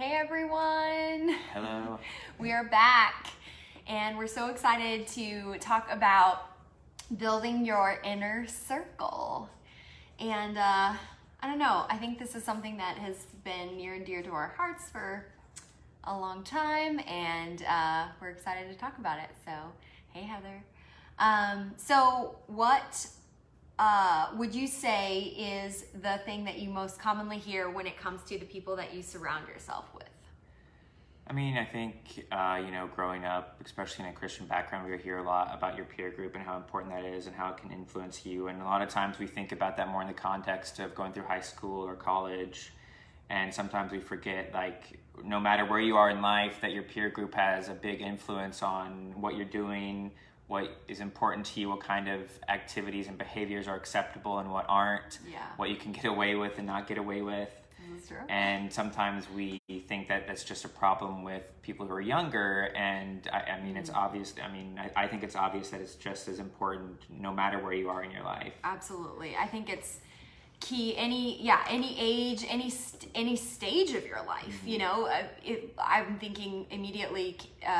Hey everyone! Hello. We are back and we're so excited to talk about building your inner circle. And I don't know, I think this is something that has been near and dear to our hearts for a long time, and we're excited to talk about it. So, hey Heather. So what would you say is the thing that you most commonly hear when it comes to the people that you surround yourself with? I mean, I think, growing up, especially in a Christian background, we hear a lot about your peer group and how important that is and how it can influence you. And a lot of times we think about that more in the context of going through high school or college. And sometimes we forget, like, no matter where you are in life, that your peer group has a big influence on what you're doing, what is important to you, what kind of activities and behaviors are acceptable and what aren't, what you can get away with and not get away with. That's true. And sometimes we think that that's just a problem with people who are younger. And I mean, it's obvious. I mean, I think it's obvious that it's just as important no matter where you are in your life. Absolutely. I think it's key. Any age, any stage of your life, you know, I'm thinking immediately,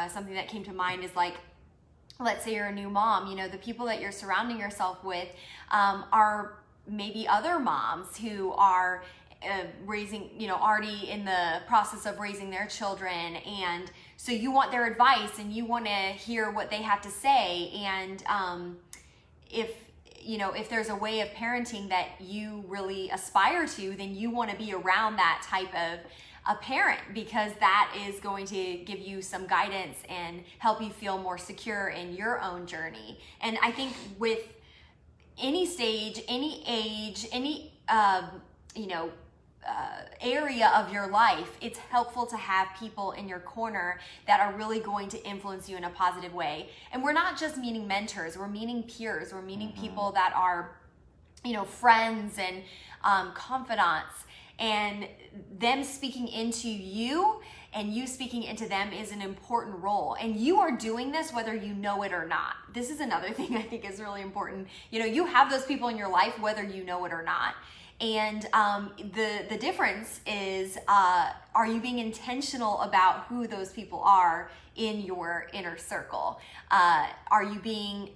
something that came to mind is like, let's say you're a new mom, you know, the people that you're surrounding yourself with are maybe other moms who are raising, you know, already in the process of raising their children. And so you want their advice and you want to hear what they have to say. And if there's a way of parenting that you really aspire to, then you want to be around that type of a parent, because that is going to give you some guidance and help you feel more secure in your own journey. And I think with any stage, any age, any area of your life, it's helpful to have people in your corner that are really going to influence you in a positive way. And we're not just meaning mentors, we're meaning peers, we're meaning people that are, you know, friends and confidants. And them speaking into you and you speaking into them is an important role. And you are doing this whether you know it or not. This is another thing I think is really important. You know, you have those people in your life whether you know it or not. And the difference is, are you being intentional about who those people are in your inner circle? Are you being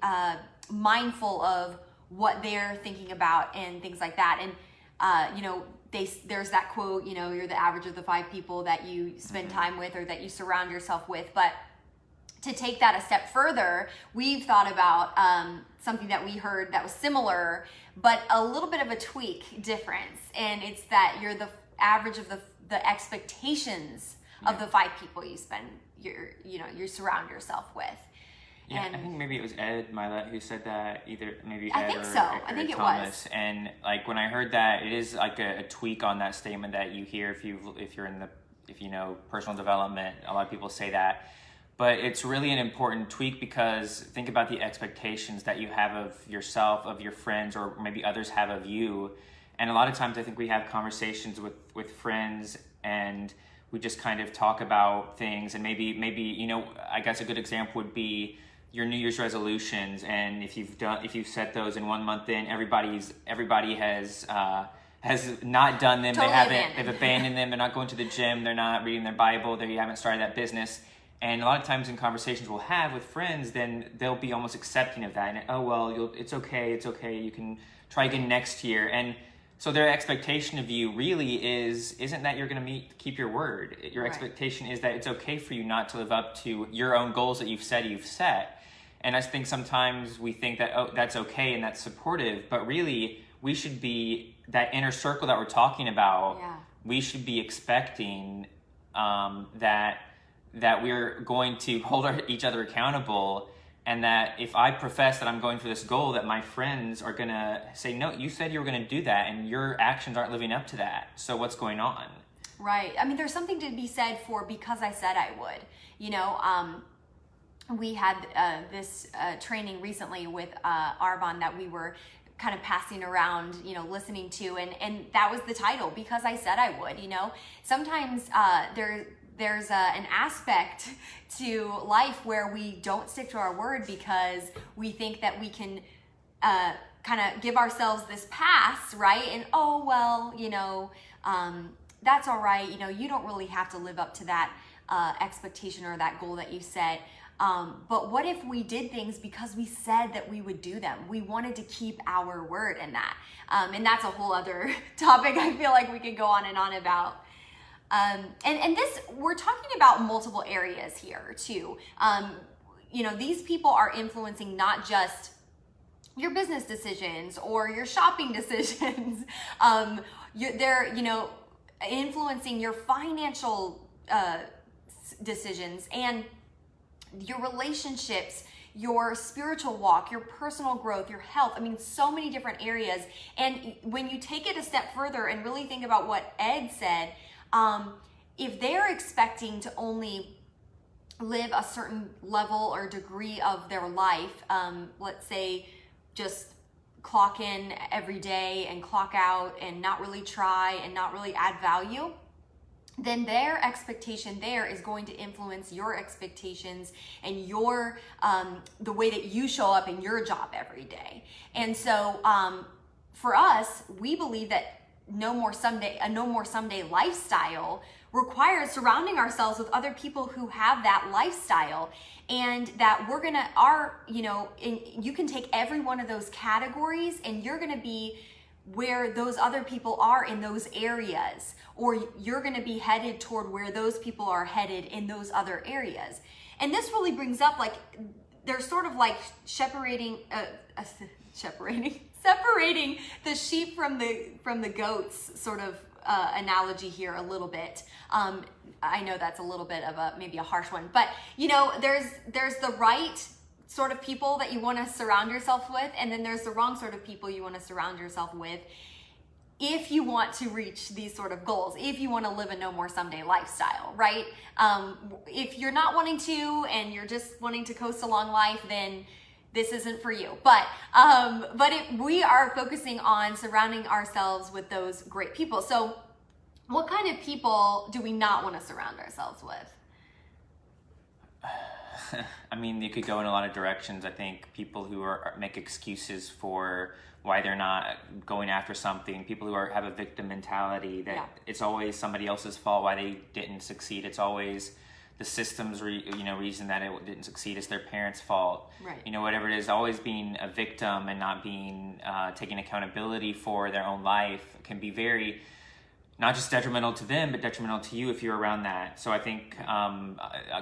mindful of what they're thinking about and things like that? And there's that quote, you know, you're the average of the 5 people that you spend time with or that you surround yourself with. But to take that a step further, we've thought about something that we heard that was similar, but a little bit of a tweak difference. And it's that you're the average of the expectations of the 5 people you you surround yourself with. Yeah, and I think maybe it was Ed Milet who said that, either maybe Ed I think or, so. or I think Thomas. it was. And like when I heard that, it is like a tweak on that statement that you hear if you know personal development. A lot of people say that, but it's really an important tweak, because think about the expectations that you have of yourself, of your friends, or maybe others have of you. And a lot of times I think we have conversations with friends and we just kind of talk about things, and maybe you know, I guess a good example would be your New Year's resolutions. And if you've set those in 1 month in, everybody has not done them. Totally They've abandoned them. They're not going to the gym. They're not reading their Bible. They haven't started that business. And a lot of times in conversations we'll have with friends, then they'll be almost accepting of that. And oh well, it's okay. You can try again next year. And so their expectation of you really isn't that you're going to keep your word. Your expectation is that it's okay for you not to live up to your own goals that you've set. And I think sometimes we think that, oh, that's okay and that's supportive, but really we should be, that inner circle that we're talking about, we should be expecting that we're going to hold each other accountable. And that if I profess that I'm going for this goal, that my friends are going to say, no, you said you were going to do that and your actions aren't living up to that. So what's going on? Right. I mean, there's something to be said for because I said I would. You know, we had this training recently with Arbonne that we were kind of passing around, you know, listening to. And that was the title, Because I Said I Would. You know, sometimes there's an aspect to life where we don't stick to our word because we think that we can kind of give ourselves this pass, right? And oh well, you know, that's all right. You know, you don't really have to live up to that expectation or that goal that you set. But what if we did things because we said that we would do them? We wanted to keep our word in that. And that's a whole other topic I feel like we could go on and on about. And this, we're talking about multiple areas here too. You know, these people are influencing not just your business decisions or your shopping decisions. They're, you know, influencing your financial decisions and your relationships, your spiritual walk, your personal growth, your health. I mean, so many different areas. And when you take it a step further and really think about what Ed said, if they're expecting to only live a certain level or degree of their life, let's say just clock in every day and clock out and not really try and not really add value, then their expectation there is going to influence your expectations and your the way that you show up in your job every day. And so for us, we believe that a no more someday lifestyle requires surrounding ourselves with other people who have that lifestyle, and that we're gonna you can take every one of those categories and you're gonna be where those other people are in those areas, or you're going to be headed toward where those people are headed in those other areas. And this really brings up, like, they're sort of like separating the sheep from the goats sort of analogy here a little bit. I know that's a little bit of maybe a harsh one, but you know, there's the right sort of people that you want to surround yourself with, and then there's the wrong sort of people you want to surround yourself with if you want to reach these sort of goals, if you want to live a no more someday lifestyle, right? If you're not wanting to and you're just wanting to coast along life, then this isn't for you. But we are focusing on surrounding ourselves with those great people. So what kind of people do we not want to surround ourselves with? I mean, you could go in a lot of directions. I think people who make excuses for why they're not going after something, people who have a victim mentality, that it's always somebody else's fault why they didn't succeed. It's always the system's reason that it didn't succeed. It's their parents' fault. Right. You know, whatever it is, always being a victim and not being taking accountability for their own life can be very, not just detrimental to them, but detrimental to you if you're around that. So I think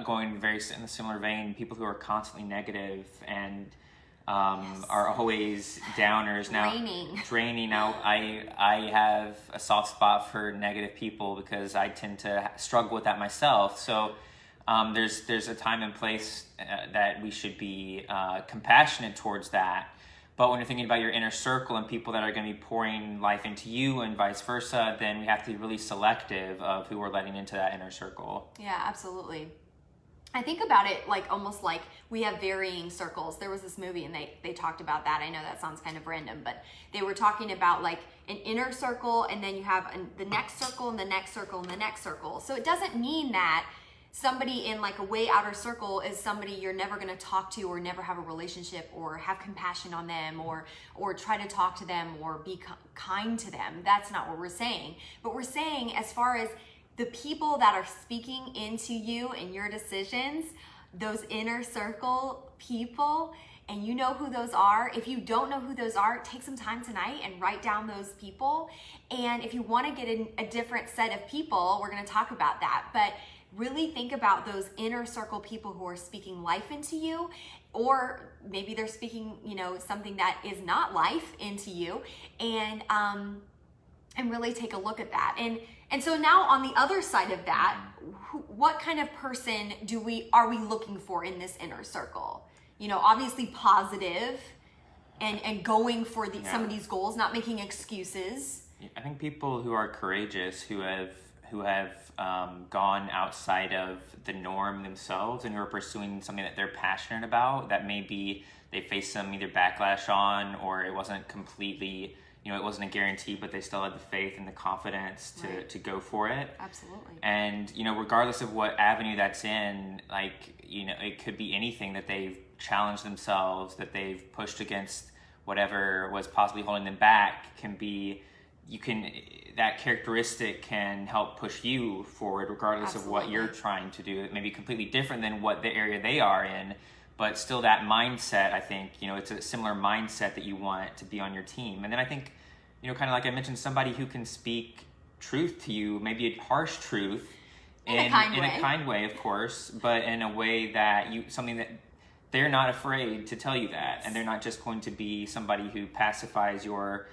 going very in a similar vein, people who are constantly negative and are always downers. Draining. Now, I have a soft spot for negative people because I tend to struggle with that myself. So there's a time and place that we should be compassionate towards that. But when you're thinking about your inner circle and people that are going to be pouring life into you and vice versa, then we have to be really selective of who we're letting into that inner circle. Yeah, absolutely. I think about it like almost like we have varying circles. There was this movie and they talked about that. I know that sounds kind of random, but they were talking about like an inner circle, and then you have the next circle and the next circle and the next circle. So it doesn't mean that somebody in like a way outer circle is somebody you're never going to talk to or never have a relationship or have compassion on them or try to talk to them or be kind to them. That's not what we're saying. But we're saying, as far as the people that are speaking into you and your decisions, those inner circle people, and you know who those are. If you don't know who those are, take some time tonight and write down those people. And if you want to get in a different set of people, we're going to talk about that. But really think about those inner circle people who are speaking life into you, or maybe they're speaking, something that is not life into you, and really take a look at that. And so now on the other side of that, what kind of person are we looking for in this inner circle? Obviously positive and going for some of these goals, not making excuses. I think people who are courageous, who have gone outside of the norm themselves and who are pursuing something that they're passionate about, that maybe they faced some either backlash on, or it wasn't completely, it wasn't a guarantee, but they still had the faith and the confidence to go for it. Absolutely. And, regardless of what avenue that's in, it could be anything that they've challenged themselves, that they've pushed against whatever was possibly holding them back, can be you can, that characteristic can help push you forward regardless of what you're trying to do. It may be completely different than what the area they are in, but still that mindset, I think, it's a similar mindset that you want to be on your team. And then I think, kind of like I mentioned, somebody who can speak truth to you, maybe a harsh truth in a kind way, of course, but in a way that something that they're not afraid to tell you that, and they're not just going to be somebody who pacifies your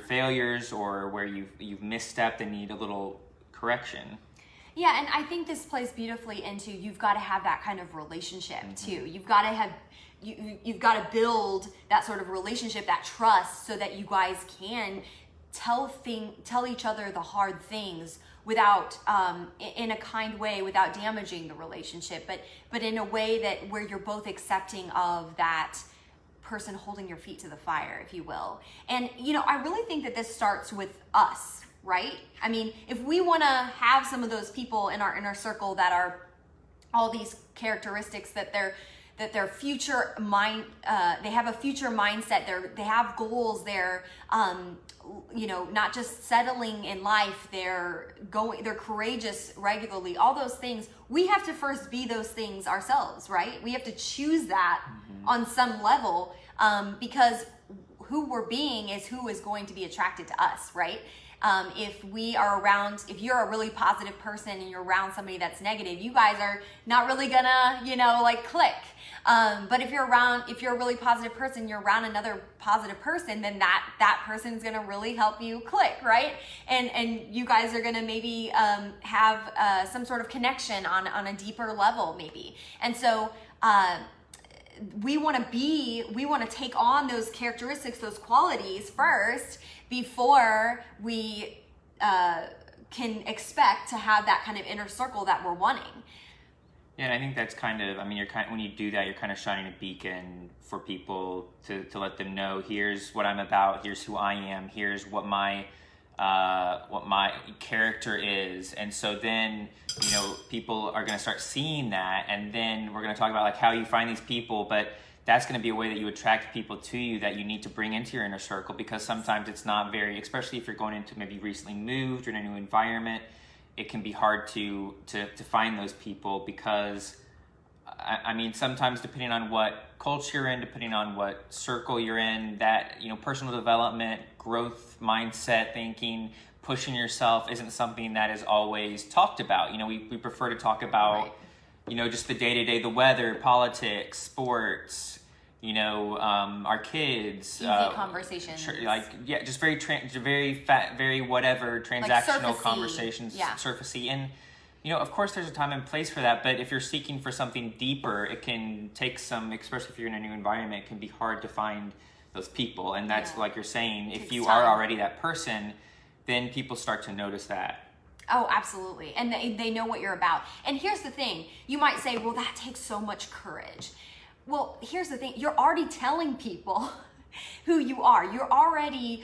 failures or where you've misstepped and need a little correction. Yeah, and I think this plays beautifully into, you've got to have that kind of relationship too. You've got to have you've got to build that sort of relationship, that trust, so that you guys can tell each other the hard things without in a kind way, without damaging the relationship, but in a way that where you're both accepting of that person holding your feet to the fire, if you will. And I really think that this starts with us, right? I mean, if we want to have some of those people in our inner circle that are all these characteristics, that their future mind, they have a future mindset, they have goals, they're not just settling in life, they're courageous regularly, all those things. We have to first be those things ourselves, right? We have to choose that on some level, because who we're being is who is going to be attracted to us, right? If you're a really positive person and you're around somebody that's negative, you guys are not really gonna, click. But if you're a really positive person, you're around another positive person, then that person is gonna really help you click, right? And you guys are gonna maybe have some sort of connection on a deeper level, maybe. And so we want to take on those characteristics, those qualities first, before we can expect to have that kind of inner circle that we're wanting. Yeah, and I think that's when you do that, you're kind of shining a beacon for people to let them know, here's what I'm about, here's who I am, here's what my character is. And so then people are going to start seeing that, and then we're going to talk about how you find these people, but that's going to be a way that you attract people to you that you need to bring into your inner circle, because sometimes it's not especially if you're going into maybe recently moved or in a new environment, it can be hard to find those people, because sometimes depending on what culture you're in, depending on what circle you're in, that personal development, growth mindset thinking, pushing yourself isn't something that is always talked about. We prefer to talk about just the day-to-day, the weather, politics, sports, our kids, easy conversations, just very fat, very whatever, transactional conversations, surfacey. And of course there's a time and place for that, but if you're seeking for something deeper, it can take especially if you're in a new environment, it can be hard to find those people. And that's like you're saying, if you are already that person, then people start to notice that. Oh, absolutely. And they know what you're about. And here's the thing. You might say, well, that takes so much courage. Well, here's the thing. You're already telling people who you are. You're already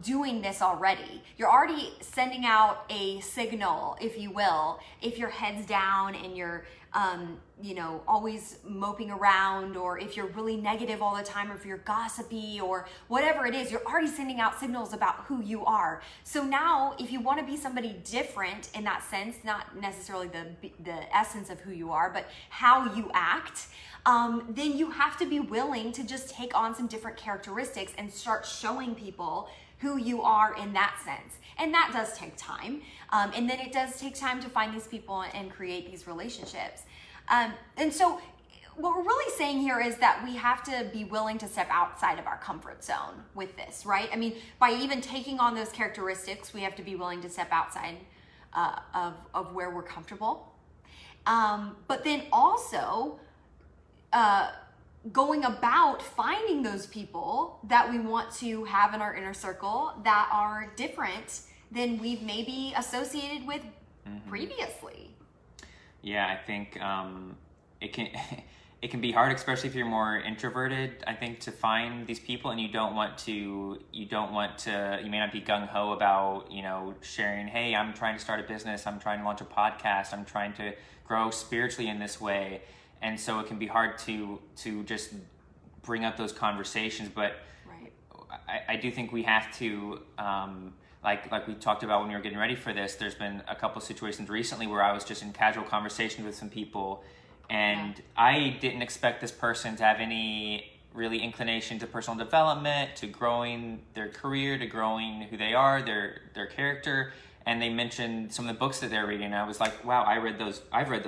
doing this already. You're already sending out a signal, if you will. If your head's down and you're always moping around, or if you're really negative all the time, or if you're gossipy or whatever it is, you're already sending out signals about who you are. So now if you want to be somebody different in that sense, not necessarily the essence of who you are, but how you act, then you have to be willing to just take on some different characteristics and start showing people who you are in that sense. And that does take time. And then it does take time to find these people and create these relationships. And so what we're really saying here is that we have to be willing to step outside of our comfort zone with this, right? I mean, by even taking on those characteristics, we have to be willing to step outside of where we're comfortable. But then also going about finding those people that we want to have in our inner circle that are different than we've maybe associated with previously. Yeah, I think it can be hard, especially if you're more introverted, I think, to find these people, and you may not be gung-ho about, sharing, hey, I'm trying to start a business, I'm trying to launch a podcast, I'm trying to grow spiritually in this way. And so it can be hard to just bring up those conversations. But I do think we have to, like we talked about when we were getting ready for this, there's been a couple situations recently where I was just in casual conversation with some people, and I didn't expect this person to have any really inclination to personal development, to growing their career, to growing who they are, their character. And they mentioned some of the books that they're reading. And I was like, wow, I've read those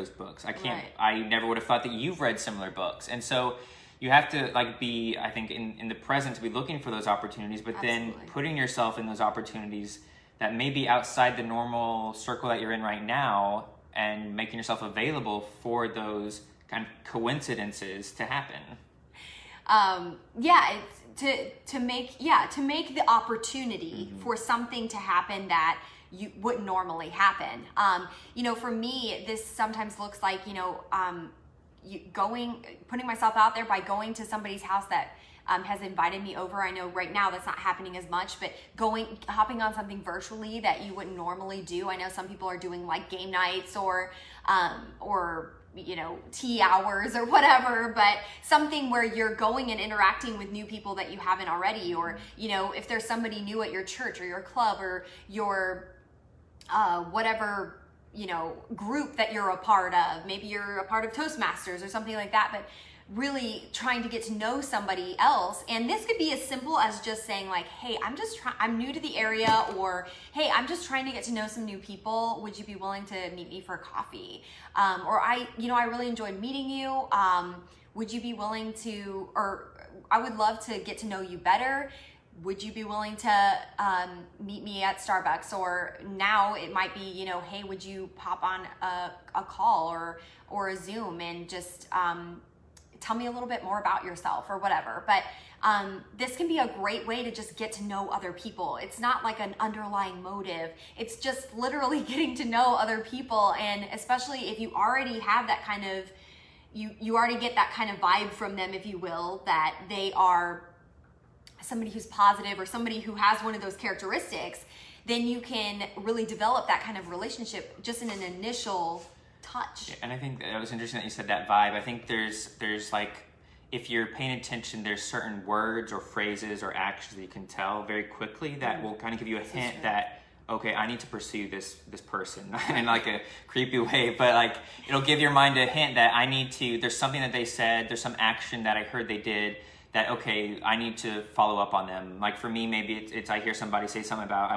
books. I never would have thought that you've read similar books. And so you have to be, I think, in the present, to be looking for those opportunities, but then putting yourself in those opportunities that may be outside the normal circle that you're in right now, and making yourself available for those kind of coincidences to happen. To make the opportunity for something to happen that you wouldn't normally happen. For me, this sometimes looks like, putting myself out there by going to somebody's house that has invited me over. I know right now that's not happening as much, but hopping on something virtually that you wouldn't normally do. I know some people are doing like game nights or tea hours or whatever, but something where you're going and interacting with new people that you haven't already, or if there's somebody new at your church or your club or your whatever group that you're a part of. Maybe you're a part of Toastmasters or something like that, but really trying to get to know somebody else. And this could be as simple as just saying like, hey, I'm new to the area, or hey, I'm just trying to get to know some new people. Would you be willing to meet me for coffee? Or I really enjoyed meeting you. Would you be willing to, or I would love to get to know you better. Would you be willing to meet me at Starbucks? Or now it might be, hey, would you pop on a call or a Zoom and just tell me a little bit more about yourself or whatever. But this can be a great way to just get to know other people. It's not like an underlying motive. It's just literally getting to know other people. And especially if you already have that kind of, you already get that kind of vibe from them, if you will, that they are somebody who's positive or somebody who has one of those characteristics, then you can really develop that kind of relationship just in an initial touch. Yeah, and I think that was interesting that you said that vibe. I think there's like, if you're paying attention, there's certain words or phrases or actions that you can tell very quickly that will kind of give you a hint that, okay, I need to pursue this person in like a creepy way, but like it'll give your mind a hint that there's something that they said, there's some action that I heard they did that, okay, I need to follow up on them. Like for me, maybe it's I hear somebody say something about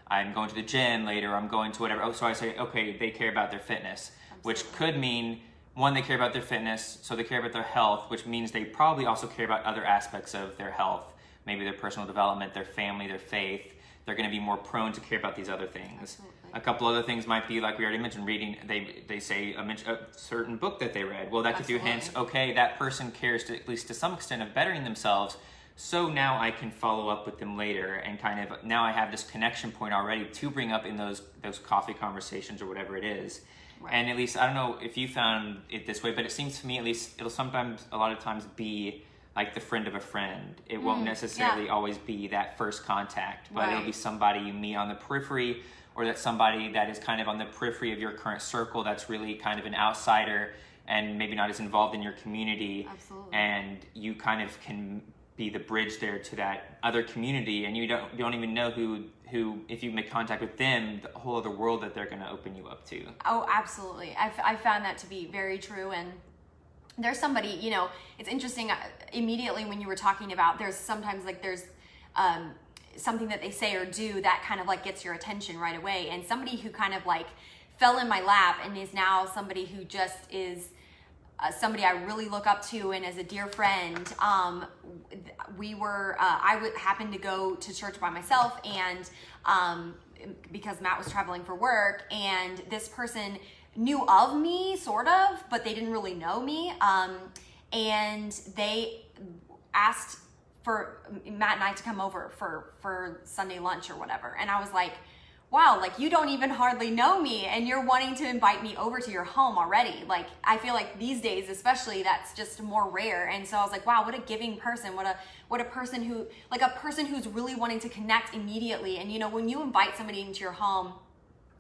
I'm going to the gym later, I'm going to whatever. Oh, so I say, okay, they care about their fitness. Absolutely. Which could mean, one, they care about their fitness, so they care about their health, which means they probably also care about other aspects of their health, maybe their personal development, their family, their faith. They're going to be more prone to care about these other things. Absolutely. A couple other things might be, like we already mentioned, reading. They say a certain book that they read. Well, that gives you hints. Okay, that person cares at least to some extent of bettering themselves. So now I can follow up with them later, and kind of now I have this connection point already to bring up in those coffee conversations or whatever it is. Right. And at least, I don't know if you found it this way, but it seems to me at least it'll sometimes, a lot of times, be like the friend of a friend. It won't necessarily always be that first contact, but it'll be somebody you meet on the periphery, or that's somebody that is kind of on the periphery of your current circle that's really kind of an outsider and maybe not as involved in your community. Absolutely. And you kind of can be the bridge there to that other community, and you don't even know who if you make contact with them, the whole other world that they're going to open you up to. Oh, absolutely. I found that to be very true. And there's somebody, it's interesting, immediately when you were talking about, there's sometimes like there's something that they say or do that kind of like gets your attention right away. And somebody who kind of like fell in my lap and is now somebody who just is somebody I really look up to and as a dear friend. I happened to go to church by myself, and because Matt was traveling for work, and this person knew of me sort of, but they didn't really know me, and they asked for Matt and I to come over for Sunday lunch or whatever. And I was like, wow, like you don't even hardly know me and you're wanting to invite me over to your home already. Like, I feel like these days, especially, that's just more rare. And so I was like, wow, what a giving person. What a person who's really wanting to connect immediately. And when you invite somebody into your home,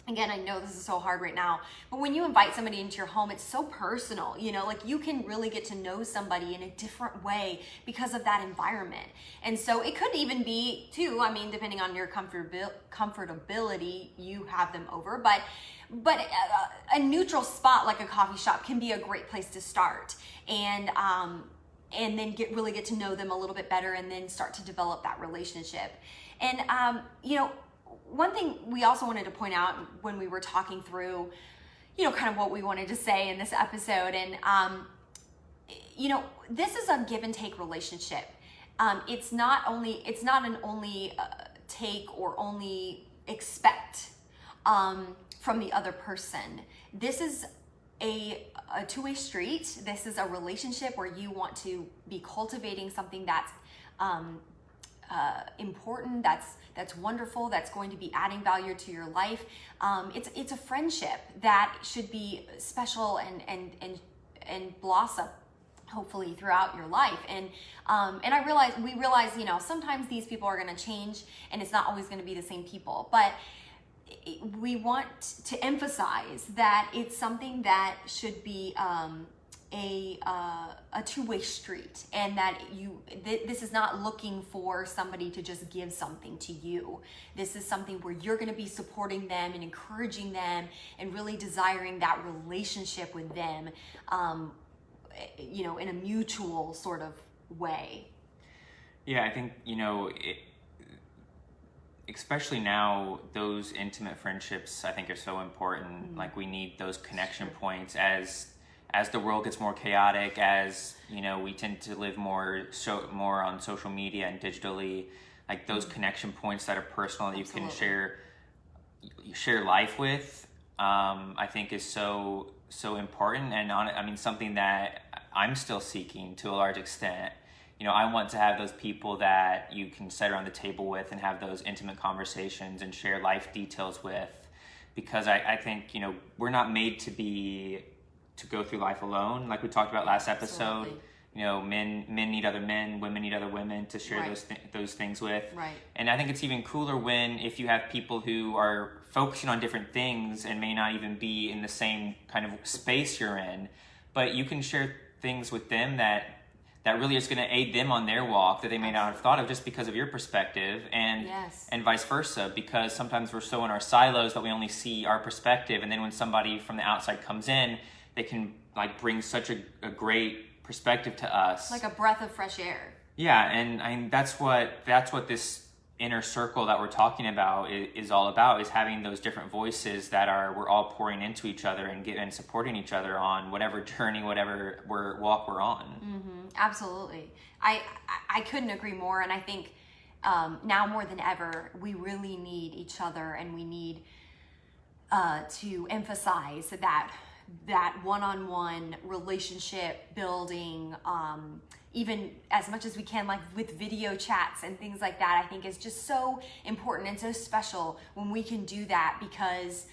Again, I know this is so hard right now, but when you invite somebody into your home, it's so personal, you know, like you can really get to know somebody in a different way because of that environment. And so it could even be too, I mean, depending on your comfortability, you have them over, but a neutral spot like a coffee shop can be a great place to start. And then really get to know them a little bit better, and then start to develop that relationship. And, you know, one thing we also wanted to point out when we were talking through, you know, kind of what we wanted to say in this episode, and, you know, this is a give and take relationship. It's not an only take or only expect from the other person. This is a two-way street. This is a relationship where you want to be cultivating something that's important, that's wonderful, that's going to be adding value to your life. It's a friendship that should be special and blossom hopefully throughout your life. And we realize, you know, sometimes these people are going to change, and it's not always going to be the same people, but we want to emphasize that it's something that should be a two-way street, and that this is not looking for somebody to just give something to you. This is something where you're going to be supporting them and encouraging them and really desiring that relationship with them, you know, in a mutual sort of way. Yeah, I think, you know, especially now, those intimate friendships I think are so important. Like, we need those connection points as the world gets more chaotic, as, you know, we tend to live more on social media and digitally. Like, those connection points that are personal, that you can share life with, I think is so important. And I mean, something that I'm still seeking to a large extent. You know, I want to have those people that you can sit around the table with and have those intimate conversations and share life details with, because I think, you know, we're not made to go through life alone. Like we talked about last episode. Absolutely. You know, men need other men, women need other women to share those things with. Right. And I think it's even cooler if you have people who are focusing on different things and may not even be in the same kind of space you're in, but you can share things with them that really is going to aid them on their walk that they may not have thought of, just because of your perspective, and vice versa, because sometimes we're so in our silos that we only see our perspective, and then when somebody from the outside comes in, they can like bring such a great perspective to us, like a breath of fresh air. Yeah, and that's what this inner circle that we're talking about is all about, is having those different voices that we're all pouring into each other and supporting each other on whatever journey, whatever walk we're on. Mm-hmm. Absolutely. I couldn't agree more. And I think now more than ever, we really need each other, and we need to emphasize that one-on-one relationship building, even as much as we can, like with video chats and things like that, I think is just so important and so special when we can do that, because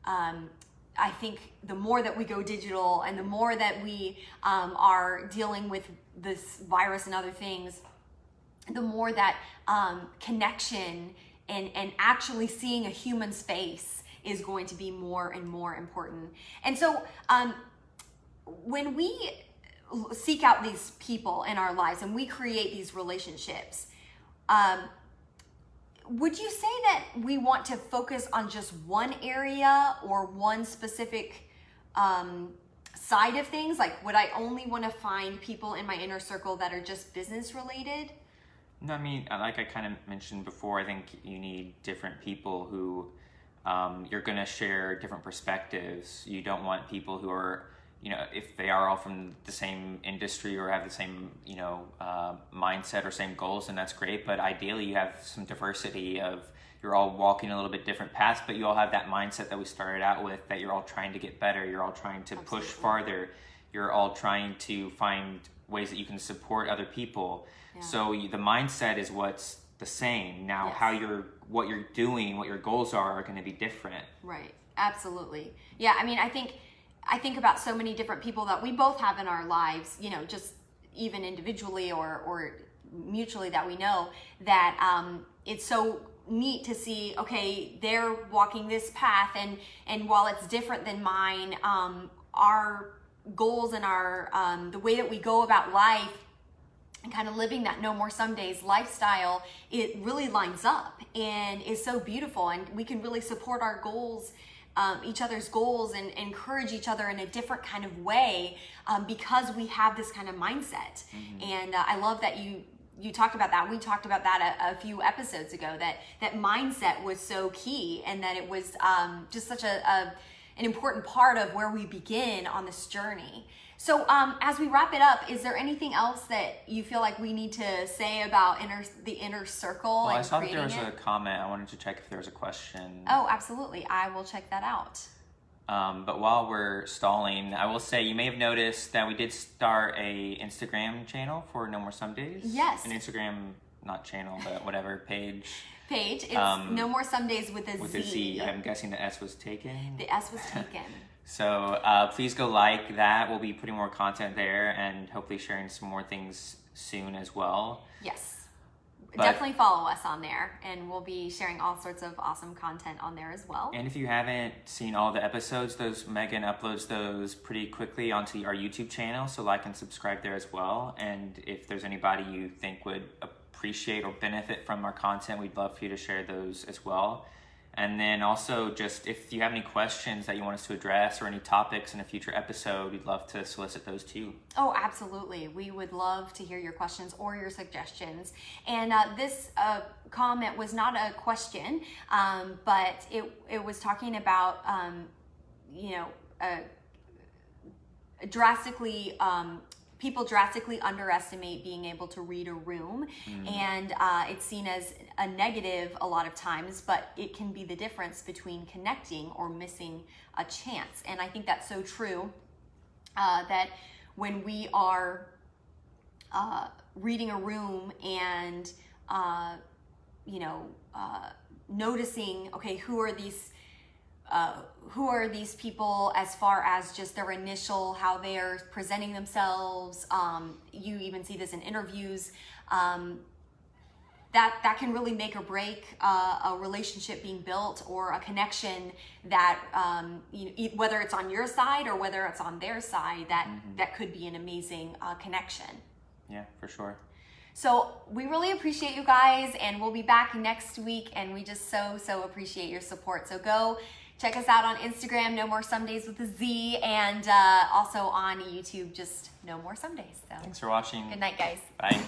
I think the more that we go digital and the more that we are dealing with this virus and other things, the more that connection and actually seeing a human's face is going to be more and more important. And so when we seek out these people in our lives and we create these relationships, would you say that we want to focus on just one area or one specific side of things? Like, would I only want to find people in my inner circle that are just business related? No, I mean, like I kind of mentioned before, I think you need different people who you're going to share different perspectives. You don't want people who are, you know, if they are all from the same industry or have the same, you know, mindset or same goals, then that's great. But ideally, you have some diversity of, you're all walking a little bit different paths, but you all have that mindset that we started out with, that you're all trying to get better. You're all trying to push farther. You're all trying to find ways that you can support other people. Yeah. So the mindset is what's the same. Now, what you're doing, what your goals are going to be different. Right. Absolutely. Yeah. I mean, I think about so many different people that we both have in our lives, you know, just even individually or mutually, that we know that it's so neat to see, okay, they're walking this path, and while it's different than mine, our goals and our the way that we go about life and kind of living that No More Some Days lifestyle, it really lines up and is so beautiful, and we can really support our goals, each other's goals, and encourage each other in a different kind of way, because we have this kind of mindset. And I love that you talked about that. We talked about that a few episodes ago, that mindset was so key, and that it was just such an important part of where we begin on this journey. So as we wrap it up, is there anything else that you feel like we need to say about the inner circle? Well, and I saw that creating there was it? a comment. I wanted to check if there was a question. Oh, absolutely. I will check that out. But while we're stalling, I will say you may have noticed that we did start a Instagram channel for No More Some Days. Yes. An Instagram, not channel, but whatever, page. It's No More Some Days with a Z. With a Z. I'm guessing the S was taken. The S was taken. So please go like that. We'll be putting more content there and hopefully sharing some more things soon as well. Yes. But- Definitely follow us on there, and we'll be sharing all sorts of awesome content on there as well. And if you haven't seen all the episodes, Megan uploads those pretty quickly onto our YouTube channel, so like and subscribe there as well. And if there's anybody you think would appreciate or benefit from our content, we'd love for you to share those as well. And then also, just if you have any questions that you want us to address or any topics in a future episode, we'd love to solicit those too. Oh, absolutely. We would love to hear your questions or your suggestions. And this comment was not a question, but it was talking about, people drastically underestimate being able to read a room, and it's seen as a negative a lot of times, but it can be the difference between connecting or missing a chance. And I think that's so true, that when we are reading a room and noticing, okay, who are these people as far as just their initial, how they are presenting themselves. You even see this in interviews. That can really make or break a relationship being built, or a connection that, whether it's on your side or whether it's on their side, that could be an amazing connection. Yeah, for sure. So we really appreciate you guys, and we'll be back next week, and we just so appreciate your support. So go check us out on Instagram, No More Some Days with a Z, and also on YouTube, just No More Some Days. So Thanks for watching. good night, guys. Bye.